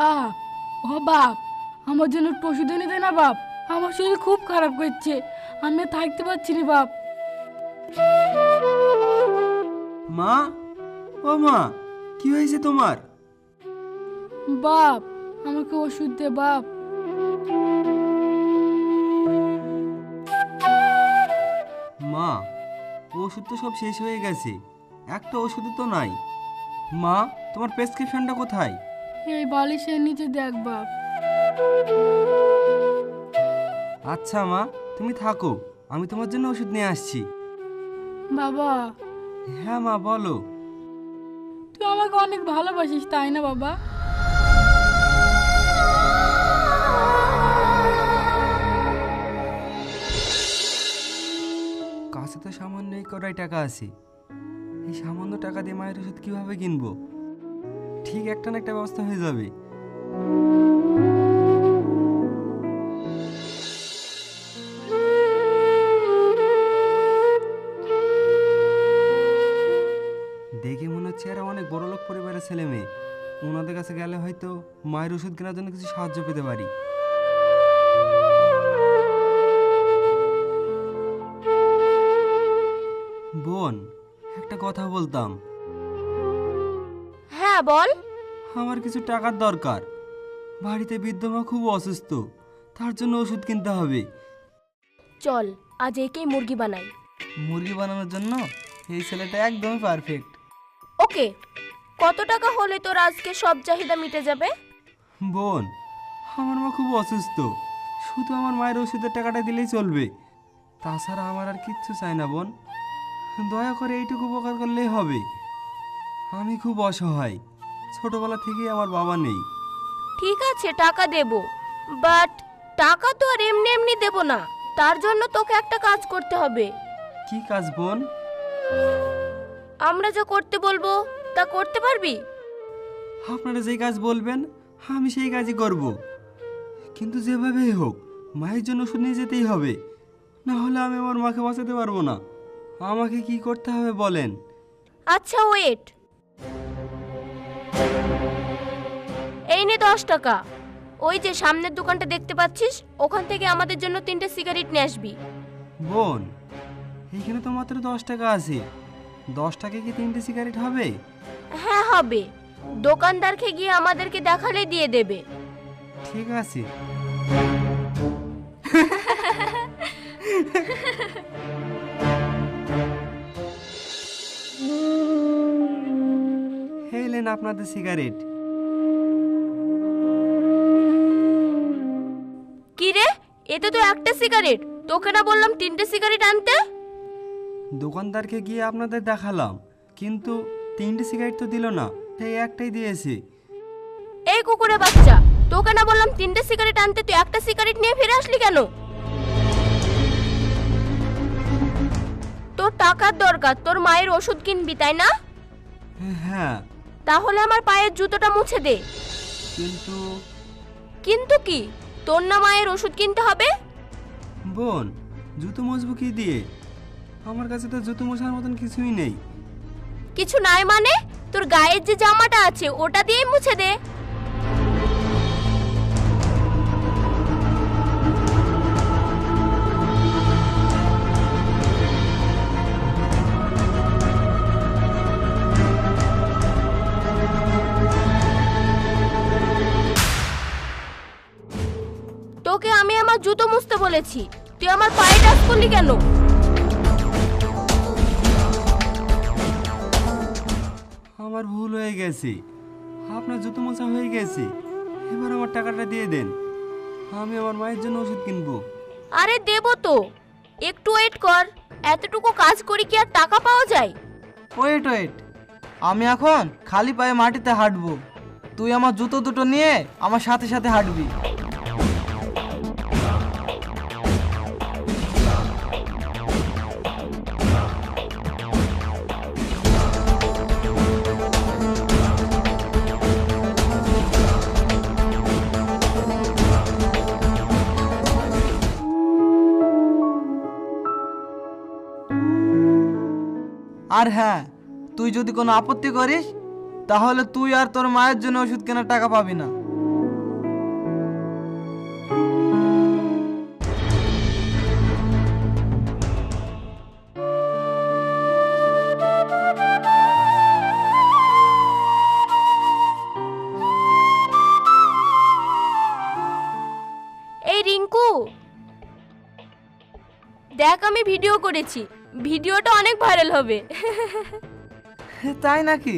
বাপ, ও বাপ, আমার জন্য একটু ওষুধ এনে দে না বাপ। আমার শরীর খুব খারাপ করছে, আমি আর থাকতে পারছি না বাপ। মা, ও মা, কি হয়েছে তোমার? বাপ, আমাকে ওষুধ দে বাপ। মা, ওষুধ তো সব শেষ হয়ে গেছে, একটা ওষুধ তো নাই। মা, তোমার প্রেসক্রিপশনটা কোথায়? এই বালিশের নিচে দেখ বাপ। আচ্ছা মা, তুমি থাকো, আমি তোমার জন্য ওষুধ নিয়ে আসছি। বাবা, হ্যাঁ মা, বলো। তুই আমাকে অনেক ভালোবাসিস তাই না বাবা? কাছে তো সামান্য এই কটাই টাকা আছে, এই সামান্য টাকা দিয়ে মায়ের ওষুধ কিভাবে কিনবো? ঠিক একটা না একটা ব্যবস্থা হয়ে যাবে। দেখে মনে হচ্ছে এরা অনেক বড় লোক পরিবারের ছেলে মেয়ে। ওনাদের কাছে গেলে হয়তো মায়ের ওষুধ কেনার জন্য কিছু সাহায্য পেতে পারি। বোন, একটা কথা বলতাম। হ্যাঁ বল। আমার কিছু টাকার দরকার, বাড়িতে বৃদ্ধ মা খুব অসুস্থ, তার জন্য ওষুধ কিনতে হবে। চল আজ একেই মুরগি বানাই। মুরগি বানানোর জন্য এই ছেলেটা একদমই পারফেক্ট। ওকে, কত টাকা হলে তোর আজকে সব চাহিদা মিটে যাবে? বোন, আমার মা খুব অসুস্থ, শুধু আমার মায়ের ওষুধের টাকাটা দিলেই চলবে। তাছাড়া আমার আর কিচ্ছু চাই না বোন, দয়া করে এইটুকু উপকার করলেই হবে। আমি খুব অসহায়, ছোটবেলা থেকেই আমার বাবা নেই। ঠিক আছে, টাকা দেব, বাট টাকা তো আর এমনি এমনি দেব না। তার জন্য তোকে একটা কাজ করতে হবে। কি কাজ বোন? আমরা যা করতে বলবো তা করতে পারবি? আপনারা যেই কাজ বলবেন আমি সেই কাজই করব, কিন্তু যেভাবেই হোক মায়ের জন্য ওষুধ নিয়ে যেতেই হবে, না হলে আমি আমার মাকে বাঁচাতে পারবো না। আমাকে কি করতে হবে বলেন? আচ্ছা ওয়েট, এই নে 10 টাকা। ওই যে সামনের দোকানটা দেখতে পাচ্ছিস, ওখান থেকে আমাদের জন্য 3টে সিগারেট নিয়ে আসবি। বোন, এইখানে তো মাত্র 10 টাকা আছে, 10 টাকা কি 3টে সিগারেট হবে? হ্যাঁ হবে, দোকানদারকে গিয়ে আমাদেরকে দেখালে দিয়ে দেবে। ঠিক আছে। হেলেন আপনাদের সিগারেট। কি রে, এতে তো একটা সিগারেট, তোকে না বললাম 3টে সিগারেট আনতে? দোকানদারকে গিয়ে আপনাদের দেখালাম, কিন্তু 3টে সিগারেট তো দিল না, সেই একটাই দিয়েছে। এই কুকুরের বাচ্চা, তোকে না বললাম 3টে সিগারেট আনতে, তুই একটা সিগারেট নিয়ে ফিরে আসলি কেন? তোর টাকার দরকার, তোর মায়ের ওষুধ কিনবি তাই না? হ্যাঁ। তাহলে আমার পায়ের জুতোটা মুছে দে। কিন্তু কিন্তু কি, তোর না মায়ের ওষুধ কিনতে হবে? বোন, জুতো মুছবো কি দিয়ে? আমার কাছে তো জুতো মোছার মতন কিছুই নেই। কিছু নাই মানে? তোর গায়ের যে জামাটা আছে ওটা দিয়েই মুছে দে। তোকে আমি আমার জুতো মুছতে বলেছি, তুই আমার পায়ে টাচ করলি কেন? আমার ভুল হয়ে গেছে, আপনার জুতো মোছা হয়ে গেছে, এবার আমার টাকাটা দিয়ে দেন, আমি আমার মায়ের জন্য ওষুধ কিনবো। আরে দেবো তো, একটু ওয়েট কর। এতটুকু কাজ করি কি আর টাকা পাওয়া যায়? ওয়েট ওয়েট, আমি এখন খালি পায়ে মাটিতে হাঁটবো, তুই আমার জুতো দুটো নিয়ে আমার সাথে সাথে হাঁটবি। আর হ্যাঁ, তুই যদি কোনো আপত্তি করিস তাহলে তুই আর তোর মায়ের জন্য ওষুধ কেনার টাকা পাবি না। আমি ভিডিও করেছি, ভিডিওটা অনেক ভাইরাল হবে। তাই নাকি?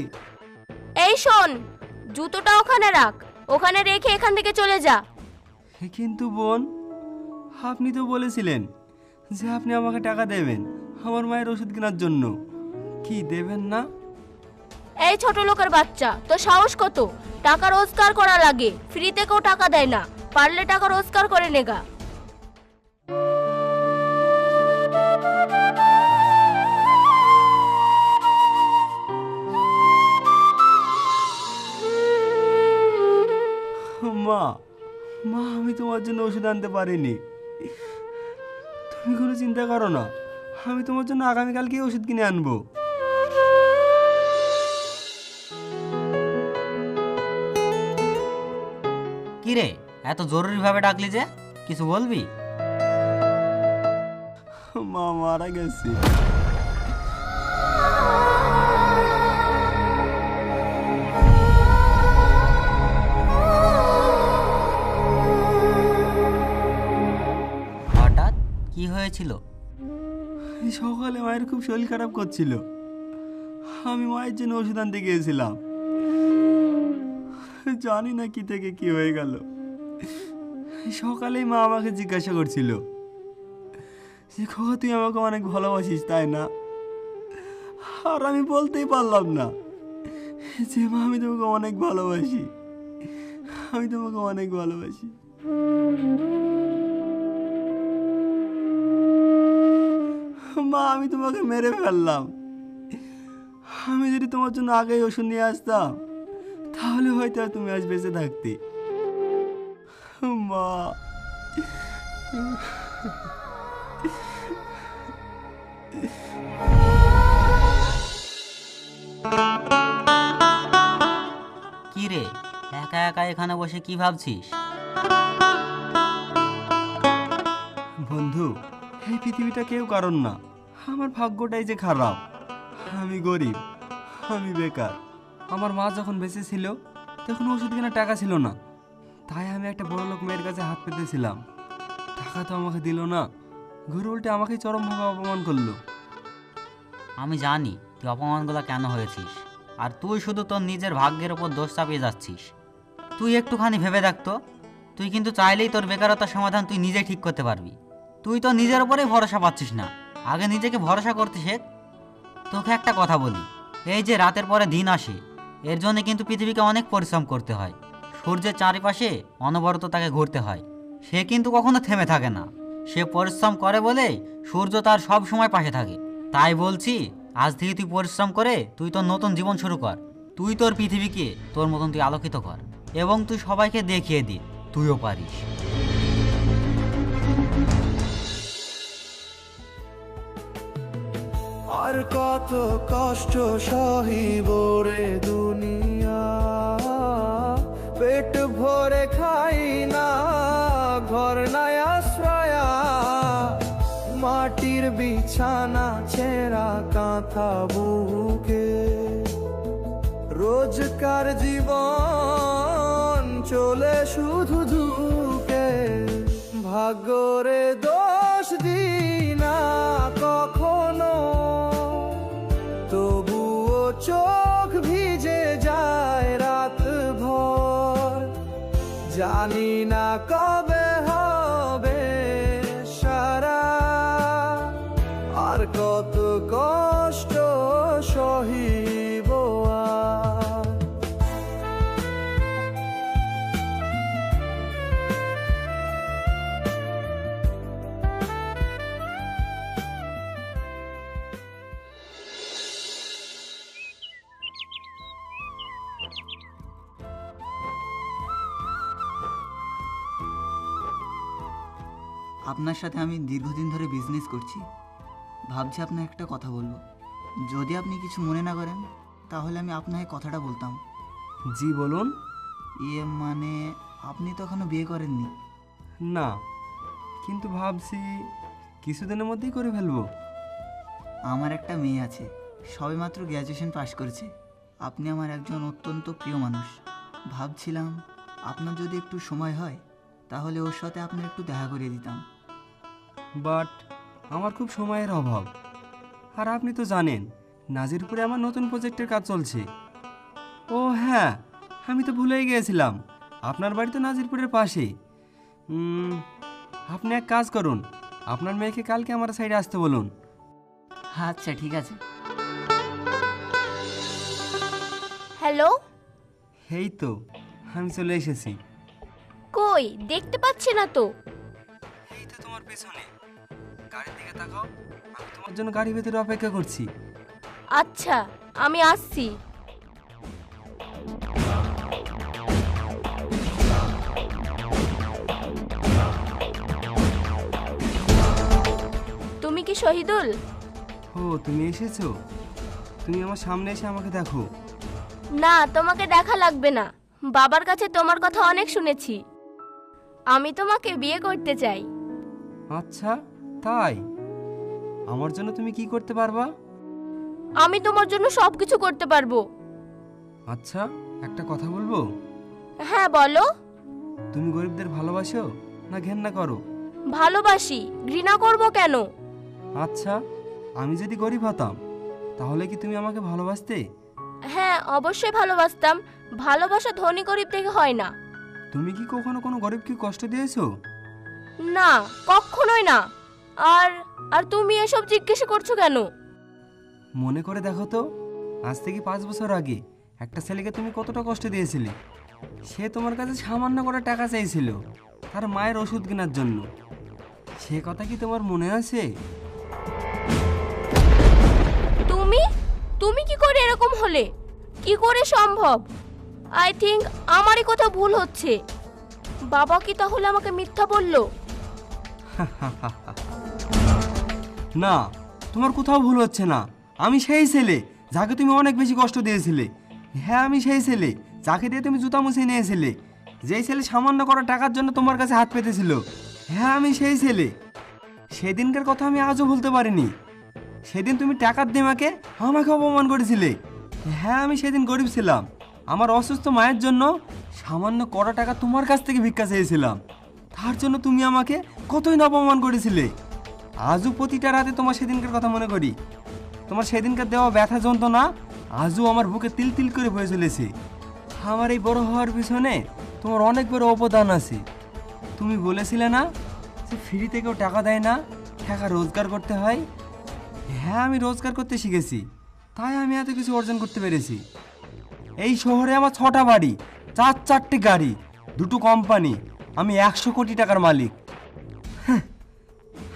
এই শোন, জুতোটা ওখানে রাখ, ওখানে রেখে এখান থেকে চলে যা। কিন্তু বোন, আপনি তো বলেছিলেন যে আপনি আমাকে টাকা দেবেন আমার মায়ের ওষুধ কেনার জন্য। কি দেবেন না? এই ছোট লোকের বাচ্চা, তো সাহস কত? টাকা রোজগার করা লাগে, ফ্রিতে কেউ টাকা দেয় না, পারলে টাকা রোজগার করে নেগা। মা, মা আমি তোমার জন্য ওষুধ আনতে পারিনি। তুমি কোনো চিন্তা করো না, আমি তোমার জন্য আগামীকালকেই ওষুধ কিনে আনবো। কি রে, এত জরুরিভাবে ডাকলি যে? কিছু বলবি? মা মারা গেছে। হঠাৎ কি হয়েছিল? সকালে মায়ের খুব শরীর খারাপ করছিল, আমি মায়ের জন্য ওষুধ আনতে গিয়েছিলাম। জানি না কি থেকে কি হয়ে গেল। সকালেই মা আমাকে জিজ্ঞাসা করছিল যে খোকা তুই আমাকে অনেক ভালোবাসিস তাই না? আর আমি বলতেই পারলাম না যে মা আমি তোমাকে অনেক ভালোবাসি, আমি তোমাকে অনেক ভালোবাসি। মা আমি তোমাকে মেরে ফেললাম। আমি যদি তোমার জন্য আগেই ওষুধ নিয়ে আসতাম তাহলে হয়তো আর তুমি আজ বেঁচে থাকতে। মা কি রে, একা একা এখানে বসে কি ভাবছিস? বন্ধু, এই পৃথিবীটা কেউ কারণ না, আমার ভাগ্যটাই যে খারাপ। আমি গরিব, আমি বেকার। আমার মা যখন বেঁচে ছিল তখন ওষুধ কেনার টাকা ছিল না, তাই আমি একটা বড় লোক মেয়ের কাছে হাত পেতেছিলাম। টাকা তো আমাকে দিল না, ঘুরে উল্টে আমাকে চরমভাবে অপমান করলো। আমি জানি তুই অপমানগুলো কেন হয়েছিস, আর তুই শুধু তোর নিজের ভাগ্যের ওপর দোষ চাপিয়ে যাচ্ছিস। তুই একটুখানি ভেবে দেখতো, তুই কিন্তু চাইলেই তোর বেকারতার সমাধান তুই নিজে ঠিক করতে পারবি। তুই তো নিজের ওপরেই ভরসা পাচ্ছিস না, আগে নিজেকে ভরসা করতে শেখ। তোকে একটা কথা বলি, এই যে রাতের পরে দিন আসে, এর জন্য কিন্তু পৃথিবীকে অনেক পরিশ্রম করতে হয়। সূর্যের চারিপাশে অনবরত তাকে ঘুরতে হয়, সে কিন্তু কখনো থেমে থাকে না। সে পরিশ্রম করে বলেই সূর্য তার সব সময় পাশে থাকে। তাই বলছি, আজ থেকে তুই পরিশ্রম করে তুই তোর নতুন জীবন শুরু কর। তুই তোর পৃথিবীকে তোর মতন তুই আলোকিত কর, এবং তুই সবাইকে দেখিয়ে দি তুইও পারিস। আর কত কষ্ট সহিব রে দুনিয়া, পেট ভরে খাই না, ঘর নাই আশ্রয়া, মাটির বিছানা ছেঁড়া কাঁথা বুকে, রোজকার জীবন চলে শুধু দুকে। ভাগ্যরে দোষ দিনা কখনো, তবুও চোখ ভিজে যায় রাত ভর, জানি না কবে হবে সারা, আর কত কষ্ট সহিব আর। আপনার সাথে আমি দীর্ঘদিন ধরে বিজনেস করছি, ভাবছি আপনার একটা কথা বলবো। যদি আপনি কিছু মনে না করেন তাহলে আমি আপনাকে কথাটা বলতাম। জি বলুন। মানে আপনি তো এখনো বিয়ে করেননি? না, কিন্তু ভাবছি কিছুদিনের মধ্যেই করে ফেলবো। আমার একটা মেয়ে আছে, সবেমাত্র গ্র্যাজুয়েশন পাশ করেছে। আপনি আমার একজন অত্যন্ত প্রিয় মানুষ। ভাবছিলাম আপনার যদি একটু সময় হয় তাহলে ওর সাথে আপনার একটু দেখা করিয়ে দিতাম। বাট আমার খুব সময়ের অভাব। আর আপনি তো জানেন নাজিরপুরে আমার নতুন প্রজেক্টের কাজ চলছে। ও হ্যাঁ, আমি তো ভুলেই গিয়েছিলাম, আপনার বাড়ি তো নাজিরপুরের পাশে। আপনি এক কাজ করুন, আপনার মেয়েকে কালকে আমার সাইডে আসতে বলুন। আচ্ছা ঠিক আছে। হ্যালো, এই তো আমি চলে এসেছি। কই দেখতে পাচ্ছি না তো। এই তো তোমার পেছনে, গাড়ির দিকে তাকাও, আমি তোমার জন্য গাড়ি ভেতরে অপেক্ষা করছি। আচ্ছা, আমি আসছি। তুমি কি শহীদুল? ও তুমি এসেছো, তুমি আমার সামনে এসে আমাকে দেখো। না, তোমাকে দেখা লাগবে না, বাবার কাছে তোমার কথা অনেক শুনেছি। আমি তোমাকে বিয়ে করতে চাই। আচ্ছা তাই? আমার জন্য তুমি কি করতে পারবা? আমি তোমার জন্য সবকিছু করতে পারবো। আচ্ছা একটা কথা বলবো? হ্যাঁ বলো। তুমি গরিবদের ভালোবাসো না ঘেন্না করো? ভালোবাসি, ঘৃণা করব কেন? আচ্ছা আমি যদি গরিব হতাম তাহলে কি তুমি আমাকে ভালোবাসতে? হ্যাঁ অবশ্যই ভালোবাসতাম। ভালোবাসা ধনী গরিব দেখে হয় না। তুমি কি কখনো কোনো গরিবকে কষ্ট দিয়েছো? না, কখনোই না। আর আর তুমি এসব জিজ্ঞেস করছো কেন? মনে করে দেখো তো, আজ থেকে 5 বছর আগে একটা ছেলেকে তুমি কতটা কষ্ট দিয়েছিলে। সে তোমার কাছে সামান্য করে টাকা চাইছিল তার মায়ের ওষুধ কেনার জন্য। সে কথা কি তোমার মনে আছে? তুমি তুমি কি করে এরকম হলে? কি করে সম্ভব? আই থিংক আমারই কোথাও ভুল হচ্ছে। বাবা কি তাহলে আমাকে মিথ্যা বললো? না, তোমার কোথাও ভুল হচ্ছে না। আমি সেই ছেলে যাকে তুমি অনেক বেশি কষ্ট দিয়েছিলে। হ্যাঁ আমি সেই ছেলে যাকে দিয়ে তুমি জুতা মুছে নিয়েছিলে, যেই ছেলে সামান্য করা টাকার জন্য তোমার কাছে হাত পেতেছিল। হ্যাঁ আমি সেই ছেলে। সেদিনকার কথা আমি আজও ভুলতে পারিনি। সেদিন তুমি টাকার দিমাকে আমাকে অপমান করেছিলে। হ্যাঁ আমি সেদিন গরিব ছিলাম, আমার অসুস্থ মায়ের জন্য সামান্য কড়া টাকা তোমার কাছ থেকে ভিক্ষা চেয়েছিলাম। তার জন্য তুমি আমাকে কতই না অপমান করেছিলে। আজও প্রতিটা রাতে তোমার সেদিনকার কথা মনে করি। তোমার সেদিনকার দেওয়া ব্যথা যন্ত্রণা আজও আমার বুকে তিল তিল করে বয়ে চলেছে। আমার এই বড় হওয়ার পিছনে তোমার অনেক বড় অবদান আছে। তুমি বলেছিলে না যে ফ্রিতে কেউ টাকা দেয় না, টাকা রোজগার করতে হয়। হ্যাঁ আমি রোজগার করতে শিখেছি, তাই আমি এত কিছু অর্জন করতে পেরেছি। এই শহরে আমার 6টা বাড়ি, 4টি গাড়ি, 2টো কোম্পানি, আমি 100 কোটি টাকার মালিক।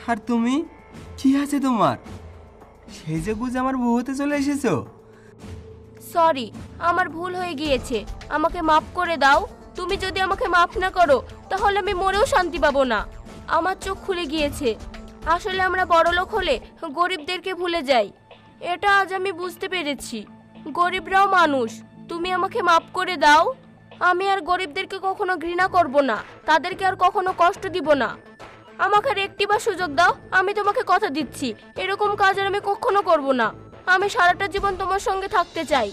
আর তুমি কি আছে তোমার? সেই যে গুজ আমার বউ হতে চলে এসেছো। সরি, আমার ভুল হয়ে গিয়েছে, আমাকে মাফ করে দাও। তুমি যদি আমাকে মাফ না করো তাহলে আমি মরেও শান্তি পাবো না। আমার চোখ খুলে গিয়েছে। আসলে আমরা বড়লোক হলে গরিবদেরকে ভুলে যাই, এটা আজ আমি বুঝতে পেরেছি। গরিবরাও মানুষ, তুমি আমাকে মাফ করে দাও। আমি আর গরিবদেরকে কখনো ঘৃণা করব না, তাদেরকে আর কখনো কষ্ট দিব না। আমাকে আর একটিবার সুযোগ দাও, আমি তোমাকে কথা দিচ্ছি এরকম কাজ আর আমি কখনো করব না। আমি সারাটা জীবন তোমার সঙ্গে থাকতে চাই।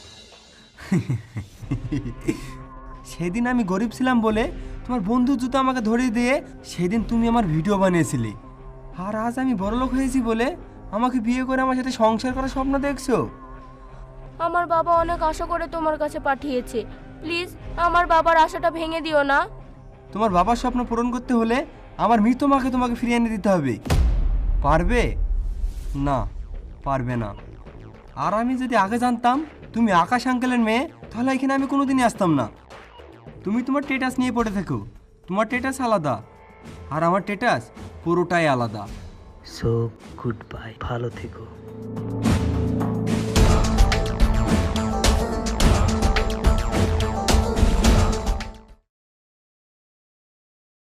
সেদিন আমি গরিব ছিলাম বলে তোমার বন্ধু জুতো আমাকে ধরিয়ে দিয়ে সেদিন তুমি আমার ভিডিও বানিয়েছিলে। আর আজ আমি বড়লোক হয়েছি বলে আমাকে বিয়ে করে আমার সাথে সংসার করার স্বপ্ন দেখছো। আমার বাবা অনেক আশা করে তোমার কাছে পাঠিয়েছে, প্লিজ আমার বাবার আশাটা ভেঙে দিও না। তোমার বাবার স্বপ্ন পূরণ করতে হলে আমার মৃত মাকে তোমাকে ফিরিয়ে এনে দিতে হবে। পারবে? না পারবে না। আর আমি যদি আগে জানতাম তুমি আকাশ আঙ্কেলের মেয়ে তাহলে এখানে আমি কোনোদিনই আসতাম না। তুমি তোমার স্ট্যাটাস নিয়ে পড়ে থাকো, তোমার স্ট্যাটাস আলাদা আর আমার স্ট্যাটাস পুরোটাই আলাদা। সো গুড বাই, ভালো থেকো।